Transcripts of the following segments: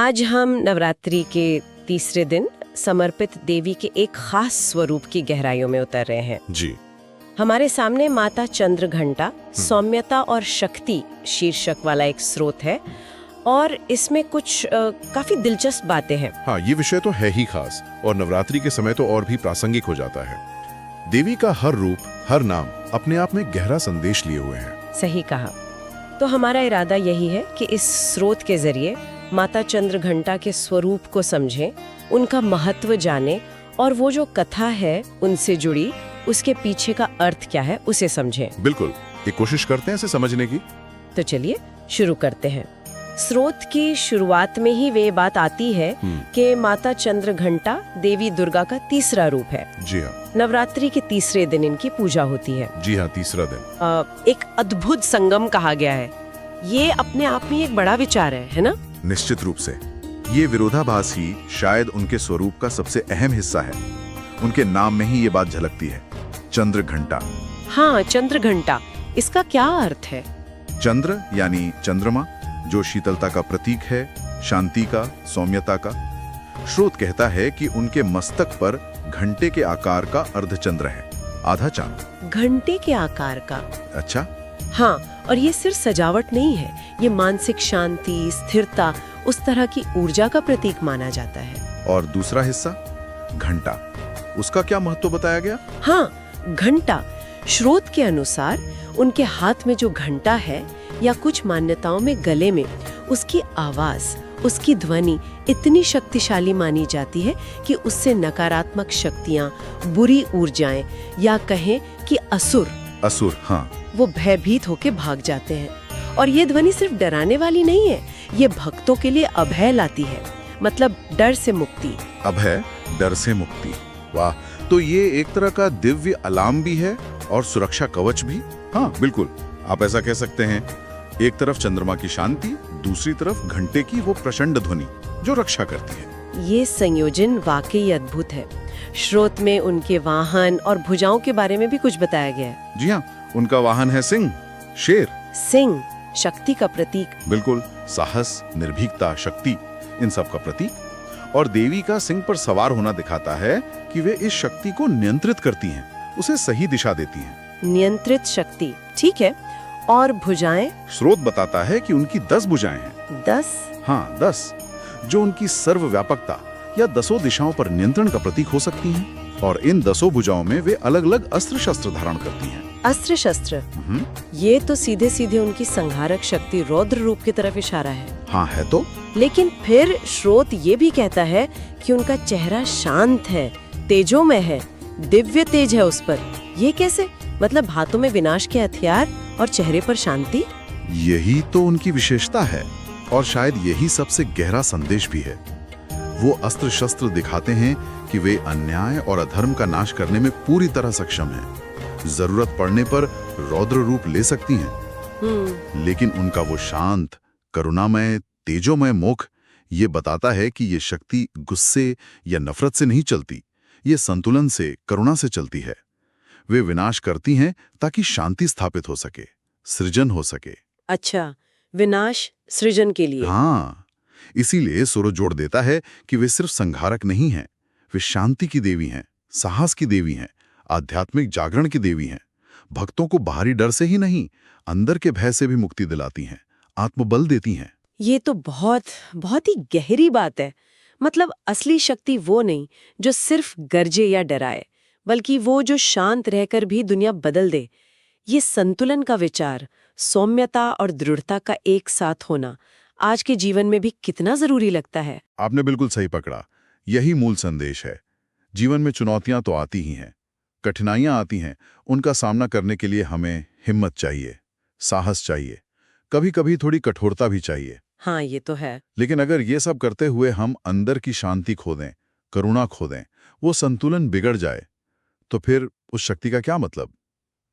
आज हम नवरात्रि के तीसरे दिन समर्पित देवी के एक खास स्वरूप की गहराइयों में उतर रहे हैं। जी। हमारे सामने माता चंद्र घंटा सौम्यता और शक्ति शीर्षक वाला एक स्रोत है और इसमें कुछ काफी दिलचस्प बातें हैं। हाँ, ये विषय तो है ही खास और नवरात्रि के समय तो और भी प्रासंगिक हो जाता है। देवी का हर रूप, हर नाम अपने आप में गहरा संदेश लिए हुए हैं। सही कहा। तो हमारा इरादा यही है कि इस स्रोत के जरिए माता चंद्र घंटा के स्वरूप को समझें, उनका महत्व जानें और वो जो कथा है उनसे जुड़ी उसके पीछे का अर्थ क्या है उसे समझें। बिल्कुल, ये कोशिश करते हैं इसे समझने की। तो चलिए शुरू करते हैं। स्रोत की शुरुआत में ही वे बात आती है कि माता चंद्र घंटा देवी दुर्गा का तीसरा रूप है। जी हाँ। नवरात्रि के तीसरे दिन इनकी पूजा होती है। जी हाँ, तीसरा दिन। एक अद्भुत संगम कहा गया है। ये अपने आप में एक बड़ा विचार है ना? निश्चित रूप से। ये विरोधाभास ही शायद उनके स्वरूप का सबसे अहम हिस्सा है। उनके नाम में ही ये बात झलकती है, चंद्र घंटा। हाँ, चंद्र घंटा, इसका क्या अर्थ है? चंद्र यानी चंद्रमा, जो शीतलता का प्रतीक है, शांति का, सौम्यता का। स्रोत कहता है कि उनके मस्तक पर घंटे के आकार का अर्धचंद्र है, आधा चांद। घंटे के आकार का? अच्छा। हाँ, और ये सिर्फ सजावट नहीं है, ये मानसिक शांति, स्थिरता, उस तरह की ऊर्जा का प्रतीक माना जाता है। और दूसरा हिस्सा घंटा, उसका क्या महत्व बताया गया? हाँ, घंटा स्रोत के अनुसार उनके हाथ में जो घंटा है या कुछ मान्यताओं में गले में, उसकी आवाज, उसकी ध्वनि इतनी शक्तिशाली मानी जाती है कि उससे नकारात्मक शक्तियां, बुरी ऊर्जाएं या कहें कि असुर, हाँ, वो भयभीत होके भाग जाते हैं। और ये ध्वनि सिर्फ डराने वाली नहीं है, ये भक्तों के लिए अभय लाती है, मतलब डर से मुक्ति। अभय, डर से मुक्ति। वाह, तो ये एक तरह का दिव्य अलार्म भी है और सुरक्षा कवच भी। हाँ बिल्कुल, आप ऐसा कह सकते हैं। एक तरफ चंद्रमा की शांति, दूसरी तरफ घंटे की वो प्रचंड ध्वनि जो रक्षा करती है। ये संयोजन वाकई अद्भुत है। स्रोत में उनके वाहन और भुजाओं के बारे में भी कुछ बताया गया है। जी हाँ, उनका वाहन है सिंह, शेर। सिंह शक्ति का प्रतीक। बिल्कुल, साहस, निर्भीकता, शक्ति, इन सब का प्रतीक। और देवी का सिंह पर सवार होना दिखाता है कि वे इस शक्ति को नियंत्रित करती हैं, उसे सही दिशा देती हैं। नियंत्रित शक्ति, ठीक है। और भुजाएं? स्रोत बताता है कि उनकी 10 भुजाएं हैं। 10? हाँ, 10, जो उनकी सर्वव्यापकता या 10 दिशाओं पर नियंत्रण का प्रतीक हो सकती हैं। और इन 10 भुजाओं में वे अलग अलग अस्त्र शस्त्र धारण करती हैं। अस्त्र शस्त्र? ये तो सीधे सीधे उनकी संहारक शक्ति रौद्र रूप की तरफ इशारा है। हाँ है तो। लेकिन फिर स्रोत ये भी कहता है कि उनका चेहरा शांत है, तेजोमय है, दिव्य तेज है उस पर। ये कैसे? मतलब हाथों में विनाश के हथियार और चेहरे पर शांति? यही तो उनकी विशेषता है और शायद यही सबसे गहरा संदेश भी है। वो अस्त्र शस्त्र दिखाते हैं कि वे अन्याय और अधर्म का नाश करने में पूरी तरह सक्षम हैं। जरूरत पड़ने पर रौद्र रूप ले सकती हैं। लेकिन उनका वो शांत, करुणामय, तेजोमय मुख ये बताता है कि ये शक्ति गुस्से या नफरत से नहीं चलती, ये संतुलन से, करुणा से चलती है। वे विनाश करती हैं ताकि शांति स्थापित हो सके, सृजन हो सके। अच्छा, विनाश सृजन के लिए। हाँ, इसीलिए सूर्य जोड़ देता है कि वे सिर्फ संहारक नहीं हैं, वे शांति की देवी हैं, साहस की देवी हैं, आध्यात्मिक जागरण की देवी हैं। भक्तों को बाहरी डर से ही नहीं, अंदर के भय से भी मुक्ति दिलाती हैं, आत्मबल देती हैं। ये तो बहुत बहुत ही गहरी बात है। मतलब असली शक्ति वो नहीं जो सिर्फ गरजे या डराए, बल्कि वो जो शांत रहकर भी दुनिया बदल दे। ये संतुलन का विचार, सौम्यता और दृढ़ता का एक साथ होना आज के जीवन में भी कितना जरूरी लगता है। आपने बिल्कुल सही पकड़ा, यही मूल संदेश है। जीवन में चुनौतियां तो आती ही हैं, कठिनाइयां आती हैं, उनका सामना करने के लिए हमें हिम्मत चाहिए, साहस चाहिए, कभी कभी थोड़ी कठोरता भी चाहिए। हाँ, ये तो है। लेकिन अगर ये सब करते हुए हम अंदर की शांति खो दें, करुणा खो दें, वो संतुलन बिगड़ जाए, तो फिर उस शक्ति का क्या मतलब?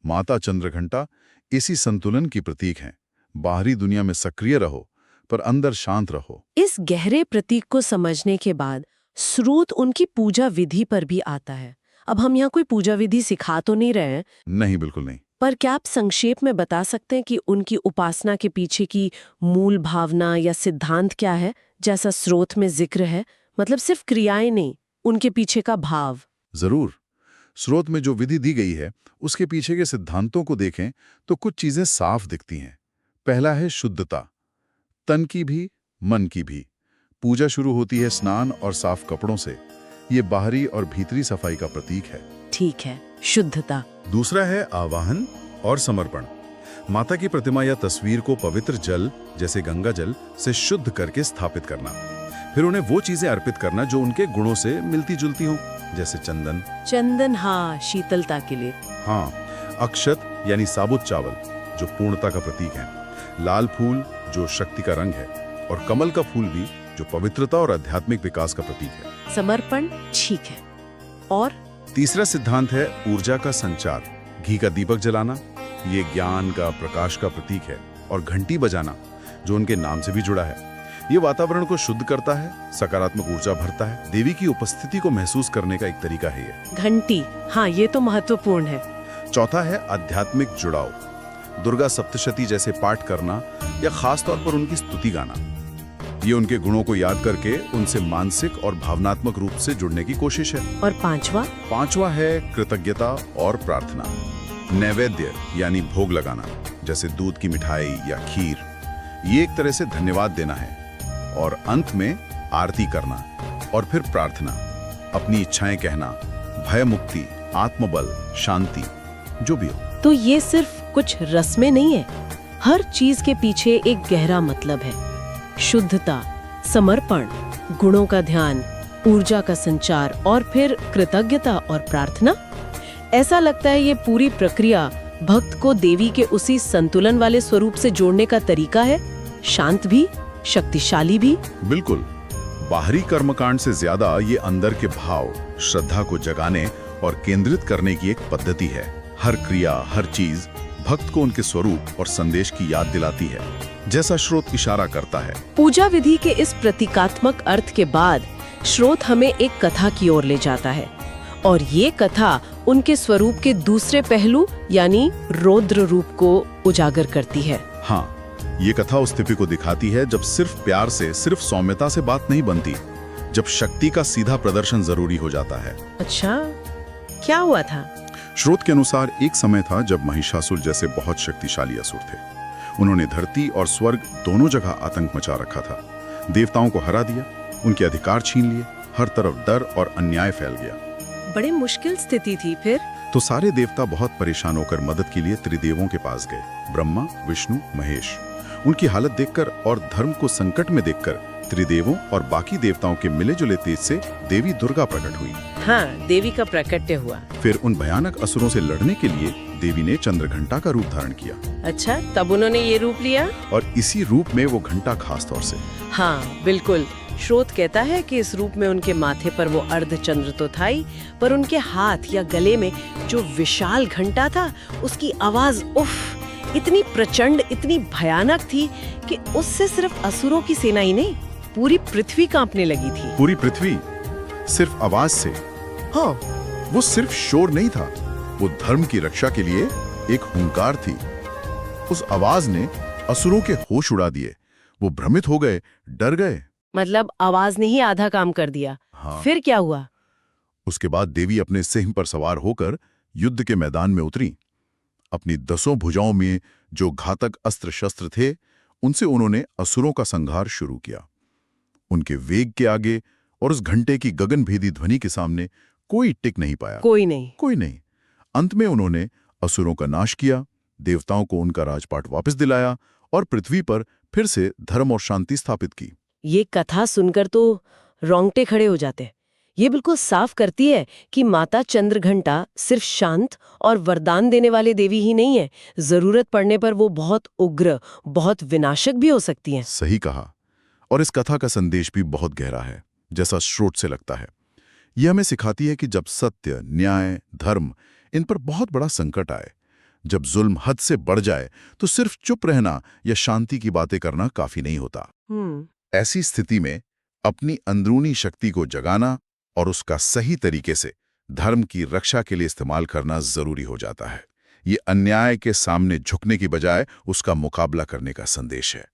माता चंद्रघंटा इसी संतुलन की प्रतीक हैं। बाहरी दुनिया में सक्रिय रहो पर अंदर शांत रहो। इस गहरे प्रतीक को समझने के बाद स्रोत उनकी पूजा विधि पर भी आता है। अब हम यहाँ कोई पूजा विधि सिखा तो नहीं रहे हैं? नहीं, बिल्कुल नहीं। पर क्या आप संक्षेप में बता सकते हैं कि उनकी उपासना के पीछे की मूल भावना या सिद्धांत क्या है, जैसा स्रोत में जिक्र है, मतलब सिर्फ क्रियाएं नहीं, उनके पीछे का भाव। जरूर। स्रोत में जो विधि दी गई है उसके पीछे के सिद्धांतों को देखें तो कुछ चीजें साफ दिखती हैं। पहला है शुद्धता, तन की भी मन की भी। पूजा शुरू होती है स्नान और साफ कपड़ों से। ये बाहरी और भीतरी सफाई का प्रतीक है। ठीक है, शुद्धता। दूसरा है आवाहन और समर्पण। माता की प्रतिमा या तस्वीर को पवित्र जल जैसे गंगा जल से शुद्ध करके स्थापित करना, फिर उन्हें वो चीजें अर्पित करना जो उनके गुणों से मिलती जुलती हों, जैसे चंदन। चंदन, हाँ, शीतलता के लिए। हाँ, अक्षत यानी साबुत चावल जो पूर्णता का प्रतीक है, लाल फूल जो शक्ति का रंग है, और कमल का फूल भी जो पवित्रता और आध्यात्मिक विकास का प्रतीक है। समर्पण, ठीक है। और तीसरा सिद्धांत है ऊर्जा का संचार। घी का दीपक जलाना, ये ज्ञान का, प्रकाश का प्रतीक है, और घंटी बजाना जो उनके नाम से भी जुड़ा है, ये वातावरण को शुद्ध करता है, सकारात्मक ऊर्जा भरता है। देवी की उपस्थिति को महसूस करने का एक तरीका है ये। घंटी, हाँ, ये तो महत्वपूर्ण है। चौथा है आध्यात्मिक जुड़ाव। दुर्गा सप्तशती जैसे पाठ करना या खास तौर पर उनकी स्तुति गाना, ये उनके गुणों को याद करके उनसे मानसिक और भावनात्मक रूप से जुड़ने की कोशिश है। और पांचवा है कृतज्ञता और प्रार्थना। नैवेद्य यानी भोग लगाना, जैसे दूध की मिठाई या खीर, ये एक तरह से धन्यवाद देना है। और अंत में आरती करना और फिर प्रार्थना, अपनी इच्छाएं कहना, भय मुक्ति, आत्मबल, शांति, जो भी हो। तो ये सिर्फ कुछ रस्में नहीं है, हर चीज के पीछे एक गहरा मतलब है। शुद्धता, समर्पण, गुणों का ध्यान, ऊर्जा का संचार और फिर कृतज्ञता और प्रार्थना। ऐसा लगता है ये पूरी प्रक्रिया भक्त को देवी के उसी संतुलन वाले स्वरूप से जोड़ने का तरीका है, शांत भी, शक्तिशाली भी। बिल्कुल। बाहरी कर्मकांड से ज्यादा ये अंदर के भाव, श्रद्धा को जगाने और केंद्रित करने की एक पद्धति है। हर क्रिया, हर चीज भक्त को उनके स्वरूप और संदेश की याद दिलाती है, जैसा स्रोत इशारा करता है। पूजा विधि के इस प्रतीकात्मक अर्थ के बाद स्रोत हमें एक कथा की ओर ले जाता है, और ये कथा उनके स्वरूप के दूसरे पहलू यानी रौद्र रूप को उजागर करती है। हाँ, ये कथा उस स्थिति को दिखाती है जब सिर्फ प्यार से, सिर्फ सौम्यता से बात नहीं बनती, जब शक्ति का सीधा प्रदर्शन जरूरी हो जाता है। अच्छा, क्या हुआ था? स्रोत के अनुसार एक समय था जब महिषासुर जैसे बहुत शक्तिशाली असुर थे। उन्होंने धरती और स्वर्ग दोनों जगह आतंक मचा रखा था। देवताओं को हरा दिया, उनके अधिकार छीन लिए, हर तरफ डर और अन्याय फैल गया। बड़ी मुश्किल स्थिति थी फिर। तो सारे देवता बहुत परेशान होकर मदद के लिए त्रिदेवों के पास गए, ब्रह्मा, विष्णु, महेश। उनकी हालत देखकर और धर्म को संकट में देखकर त्रिदेवों और बाकी देवताओं के मिले जुले तेज से देवी दुर्गा प्रकट हुई। हाँ, देवी का प्रकट्य हुआ। फिर उन भयानक असुरों से लड़ने के लिए देवी ने चंद्रघंटा का रूप धारण किया। अच्छा, तब उन्होंने ये रूप लिया? और इसी रूप में वो घंटा खास तौर से। हाँ, बिल्कुल। स्रोत कहता है कि इस रूप में उनके माथे पर वो अर्धचंद्र तो था ही, पर उनके हाथ या गले में जो विशाल घंटा था, उसकी आवाज उफ, इतनी प्रचंड, इतनी भयानक थी कि उससे सिर्फ असुरों की सेना ही नहीं, पूरी पृथ्वी कांपने लगी थी। पूरी पृथ्वी सिर्फ आवाज से? हाँ, वो सिर्फ शोर नहीं था, वो धर्म की रक्षा के लिए एक हुंकार थी। उस आवाज ने असुरों के होश उड़ा दिए। वो भ्रमित हो गए, डर गए। मतलब आवाज ने ही आधा काम कर दिया। हाँ। फिर क्या हुआ? उसके बाद देवी अपने सिंह पर सवार होकर युद्ध के मैदान में उतरी। अपनी 10 भुजाओं में जो घातक अस्त्र शस्त्र थे, उनसे उन्होंने असुरों का संहार शुरू किया। उनके वेग के आगे और उस घंटे की गगनभेदी ध्वनि के सामने कोई टिक नहीं पाया। कोई नहीं। अंत में उन्होंने असुरों का नाश किया, देवताओं को उनका राजपाट वापस दिलाया और पृथ्वी पर फिर से धर्म और शांति स्थापित की। ये कथा सुनकर तो रोंगटे खड़े हो जाते। ये बिल्कुल साफ करती है कि माता चंद्रघंटा सिर्फ शांत और वरदान देने वाले देवी ही नहीं है, जरूरत पड़ने पर वो बहुत उग्र, बहुत विनाशक भी हो सकती हैं। सही कहा। और इस कथा का संदेश भी बहुत गहरा है, जैसा स्रोत से लगता है। यह हमें सिखाती है कि जब सत्य, न्याय, धर्म, इन पर बहुत बड़ा संकट आए, जब जुल्म हद से बढ़ जाए, तो सिर्फ चुप रहना या शांति की बातें करना काफी नहीं होता। ऐसी स्थिति में अपनी अंदरूनी शक्ति को जगाना और उसका सही तरीके से धर्म की रक्षा के लिए इस्तेमाल करना जरूरी हो जाता है। ये अन्याय के सामने झुकने की बजाय उसका मुकाबला करने का संदेश है,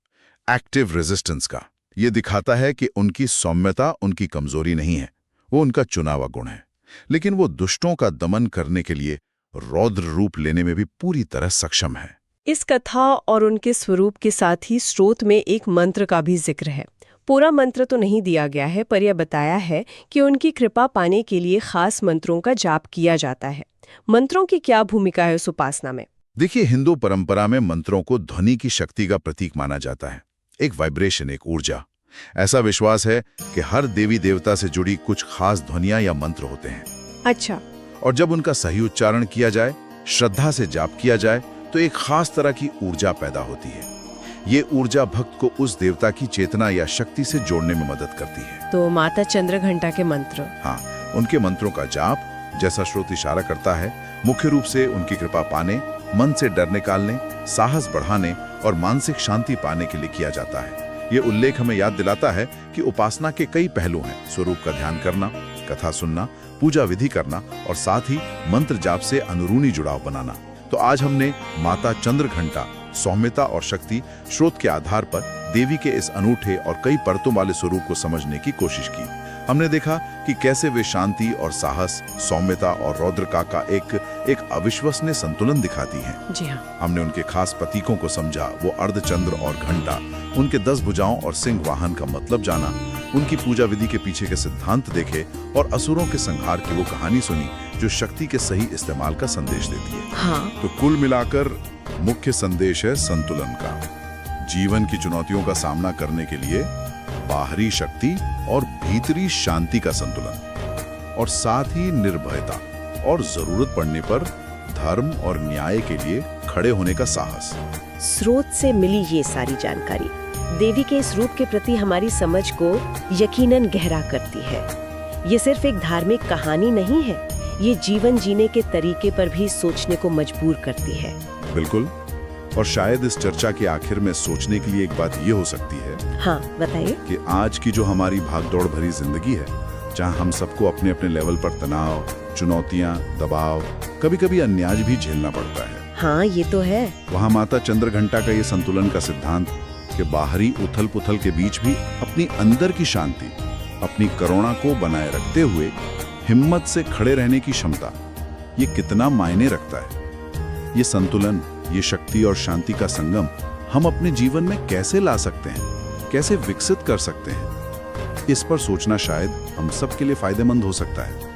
एक्टिव रेजिस्टेंस का। ये दिखाता है कि उनकी सौम्यता उनकी कमजोरी नहीं है, वो उनका चुना हुआ गुण है। लेकिन वो दुष्टों का दमन करने के लिए रौद्र रूप लेने में भी पूरी तरह सक्षम है। इस कथा और उनके स्वरूप के साथ ही स्रोत में एक मंत्र का भी जिक्र है। पूरा मंत्र तो नहीं दिया गया है, पर यह बताया है कि उनकी कृपा पाने के लिए खास मंत्रों का जाप किया जाता है। मंत्रों की क्या भूमिका है उस उपासना में? देखिए, हिंदू परंपरा में मंत्रों को ध्वनि की शक्ति का प्रतीक माना जाता है, एक वाइब्रेशन, एक ऊर्जा। ऐसा विश्वास है कि हर देवी देवता से जुड़ी कुछ खास ध्वनियां या मंत्र होते हैं। अच्छा। और जब उनका सही उच्चारण किया जाए, श्रद्धा से जाप किया जाए, तो एक खास तरह की ऊर्जा पैदा होती है। ये ऊर्जा भक्त को उस देवता की चेतना या शक्ति से जोड़ने में मदद करती है। तो माता चंद्रघंटा के मंत्र? हाँ, उनके मंत्रों का जाप, जैसा स्रोत इशारा करता है, मुख्य रूप से उनकी कृपा पाने, मन से डर निकालने, साहस बढ़ाने और मानसिक शांति पाने के लिए किया जाता है। ये उल्लेख हमें याद दिलाता है कि उपासना के कई पहलू हैं: स्वरूप का ध्यान करना, कथा सुनना, पूजा विधि करना और साथ ही मंत्र जाप से अनुरूनी जुड़ाव बनाना। तो आज हमने माता चंद्रघंटा, सौम्यता और शक्ति स्रोत के आधार पर देवी के इस अनूठे और कई परतों वाले स्वरूप को समझने की कोशिश की। हमने देखा कि कैसे वे शांति और साहस, सौम्यता और रौद्रता का एक अविश्वसनीय संतुलन दिखाती हैं। जी हाँ। हमने उनके खास प्रतीकों को समझा, वो अर्धचंद्र और घंटा, उनके 10 भुजाओं और सिंह वाहन का मतलब जाना, उनकी पूजा विधि के पीछे के सिद्धांत देखे और असुरों के संहार की वो कहानी सुनी जो शक्ति के सही इस्तेमाल का संदेश देती है। हाँ। तो कुल मिलाकर मुख्य संदेश है संतुलन का। जीवन की चुनौतियों का सामना करने के लिए बाहरी शक्ति और भीतरी शांति का संतुलन, और साथ ही निर्भयता और जरूरत पड़ने पर धर्म और न्याय के लिए खड़े होने का साहस। स्रोत से मिली ये सारी जानकारी देवी के इस रूप के प्रति हमारी समझ को यकीनन गहरा करती है। ये सिर्फ एक धार्मिक कहानी नहीं है, ये जीवन जीने के तरीके पर भी सोचने को मजबूर करती है। बिल्कुल। और शायद इस चर्चा के आखिर में सोचने के लिए एक बात ये हो सकती है। हाँ, बताइए। कि आज की जो हमारी भागदौड़ भरी जिंदगी है, जहाँ हम सबको अपने अपने लेवल पर तनाव, चुनौतियाँ, दबाव, कभी-कभी अन्याय भी झेलना पड़ता है। हाँ, ये तो है। वहाँ माता चंद्रघंटा का ये संतुलन का सिद्धांत कि बाहरी उथल पुथल के बीच भी अपनी अंदर की शांति, अपनी करुणा को बनाए रखते हुए हिम्मत से खड़े रहने की क्षमता, ये कितना मायने रखता है। ये संतुलन, ये शक्ति और शांति का संगम हम अपने जीवन में कैसे ला सकते हैं, कैसे विकसित कर सकते हैं, इस पर सोचना शायद हम सब के लिए फायदेमंद हो सकता है।